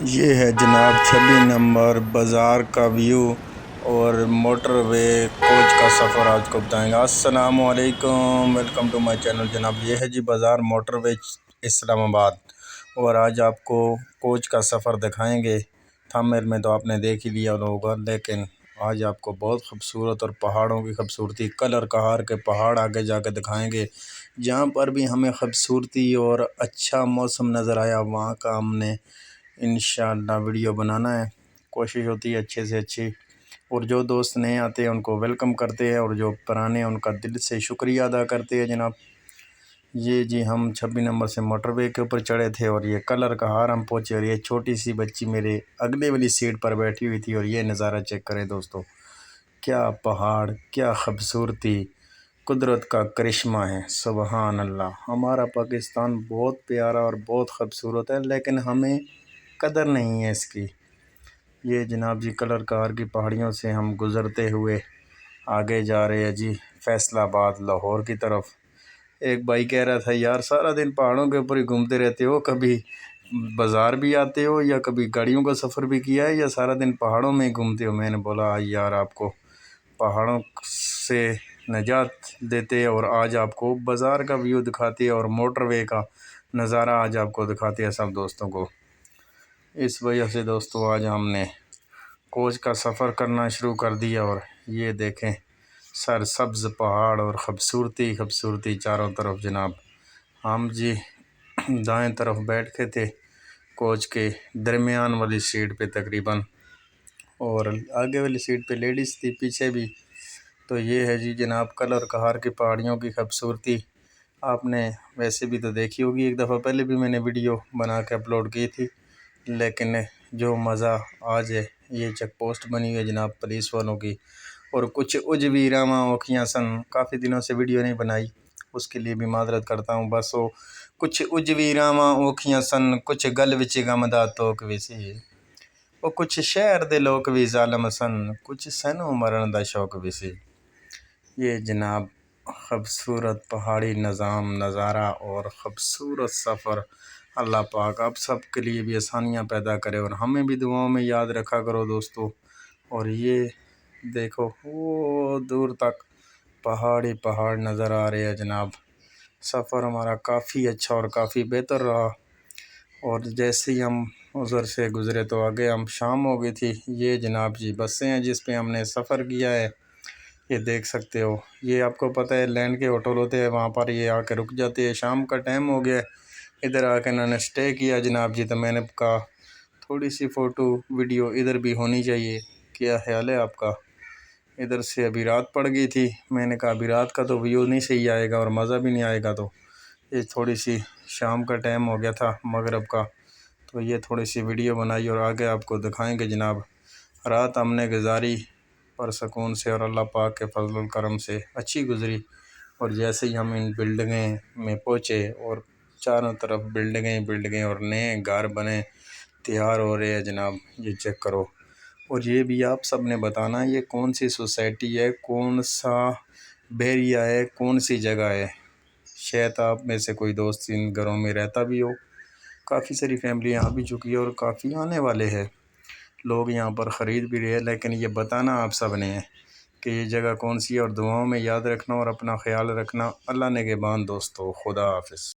یہ ہے جناب 26 نمبر بازار کا ویو اور موٹر وے کوچ کا سفر آج کو بتائیں گا۔ السلام علیکم، ویلکم ٹو مائی چینل جناب۔ یہ ہے جی بازار موٹر وے اسلام آباد، اور آج آپ کو کوچ کا سفر دکھائیں گے۔ تھامر میں تو آپ نے دیکھ ہی لیا ہوگا، لیکن آج آپ کو بہت خوبصورت اور پہاڑوں کی خوبصورتی، کلر کہار کے پہاڑ آگے جا کے دکھائیں گے۔ جہاں پر بھی ہمیں خوبصورتی اور اچھا موسم نظر آیا، وہاں کا ہم نے انشاءاللہ ویڈیو بنانا ہے، کوشش ہوتی ہے اچھے سے اچھی۔ اور جو دوست نئے آتے ہیں ان کو ویلکم کرتے ہیں، اور جو پرانے ہیں ان کا دل سے شکریہ ادا کرتے ہیں جناب۔ یہ جی ہم 26 نمبر سے موٹر وے کے اوپر چڑھے تھے، اور یہ کلر کہار ہم پہنچے، اور یہ چھوٹی سی بچی میرے اگلے والی سیٹ پر بیٹھی ہوئی تھی۔ اور یہ نظارہ چیک کریں دوستو، کیا پہاڑ، کیا خوبصورتی، قدرت کا کرشمہ ہے، سبحان اللہ۔ ہمارا پاکستان بہت پیارا اور بہت خوبصورت ہے، لیکن ہمیں قدر نہیں ہے اس کی۔ یہ جناب جی کلر کہار کی پہاڑیوں سے ہم گزرتے ہوئے آگے جا رہے ہیں جی فیصل آباد، لاہور کی طرف۔ ایک بھائی کہہ رہا تھا یار سارا دن پہاڑوں کے اوپر ہی گھومتے رہتے ہو، کبھی بازار بھی آتے ہو یا کبھی گاڑیوں کا سفر بھی کیا ہے، یا سارا دن پہاڑوں میں ہی گھومتے ہو؟ میں نے بولا یار آپ کو پہاڑوں سے نجات دیتے اور آج آپ کو بازار کا ویو دکھاتے اور موٹر وے کا نظارہ آج آپ کو دکھاتے ہیں سب دوستوں کو۔ اس وجہ سے دوستو آج ہم نے کوچ کا سفر کرنا شروع کر دیا، اور یہ دیکھیں سرسبز پہاڑ اور خوبصورتی خوبصورتی چاروں طرف جناب۔ ہم جی دائیں طرف بیٹھ کے تھے کوچ کے درمیان والی سیٹ پہ تقریباً، اور آگے والی سیٹ پہ لیڈیز تھی، پیچھے بھی۔ تو یہ ہے جی جناب کلر کہار کی پہاڑیوں کی خوبصورتی۔ آپ نے ویسے بھی تو دیکھی ہوگی، ایک دفعہ پہلے بھی میں نے ویڈیو بنا کے اپلوڈ کی تھی، لیکن جو مزہ آج ہے، یہ چیک پوسٹ بنی ہوئی ہے جناب پولیس والوں کی، اور کچھ عجبی راما اوکھیاں سن۔ کافی دنوں سے ویڈیو نہیں بنائی، اس کے لیے بھی معذرت کرتا ہوں۔ بس وہ کچھ عجبی راما اوکھیاں سن، کچھ گل وچ غم دا توک وی سی، وہ کچھ شہر دے لوک بھی ظالم سن، کچھ سینو مرن دا شوق بھی سی۔ یہ جناب خوبصورت پہاڑی نظام، نظارہ اور خوبصورت سفر، اللہ پاک آپ سب کے لیے بھی آسانیاں پیدا کرے، اور ہمیں بھی دعاؤں میں یاد رکھا کرو دوستو۔ اور یہ دیکھو وہ دور تک پہاڑ ہی پہاڑ نظر آ رہے ہیں جناب۔ سفر ہمارا کافی اچھا اور کافی بہتر رہا، اور جیسے ہی ہم ادھر سے گزرے تو آگے ہم شام ہو گئی تھی۔ یہ جناب جی بسیں ہیں جس پہ ہم نے سفر کیا ہے، یہ دیکھ سکتے ہو۔ یہ آپ کو پتہ ہے لینڈ کے ہوٹل ہوتے ہیں، وہاں پر یہ آ کے رک جاتے ہیں۔ شام کا ٹائم ہو گیا، ادھر آ کے انہوں نے سٹے کیا جناب جی۔ تو میں نے کہا تھوڑی سی فوٹو ویڈیو ادھر بھی ہونی چاہیے، کیا خیال ہے آپ کا؟ ادھر سے ابھی رات پڑ گئی تھی، میں نے کہا ابھی رات کا تو ویو نہیں صحیح آئے گا اور مزہ بھی نہیں آئے گا، تو یہ تھوڑی سی شام کا ٹائم ہو گیا تھا مغرب کا، تو یہ تھوڑی سی ویڈیو بنائی اور آگے آپ کو دکھائیں گے جناب۔ رات ہم نے گزاری پرسکون سے، اور اللہ پاک کے فضل و کرم سے اچھی گزری۔ اور جیسے ہی ہم ان بلڈنگیں میں پہنچے، اور چاروں طرف بلڈنگیں بلڈنگیں اور نئے گھر بنے تیار ہو رہے ہیں جناب، یہ چیک کرو۔ اور یہ بھی آپ سب نے بتانا یہ کون سی سوسائٹی ہے، کون سا بیریا ہے، کون سی جگہ ہے۔ شاید آپ میں سے کوئی دوست ان گھروں میں رہتا بھی ہو، کافی ساری فیملی یہاں بھی چکی ہے، اور کافی آنے والے ہیں لوگ یہاں پر خرید بھی رہے ہیں، لیکن یہ بتانا آپ سب نے ہے کہ یہ جگہ کون سی ہے، اور دعاؤں میں یاد رکھنا اور اپنا خیال رکھنا۔ اللہ نگہبان دوستو، خدا حافظ۔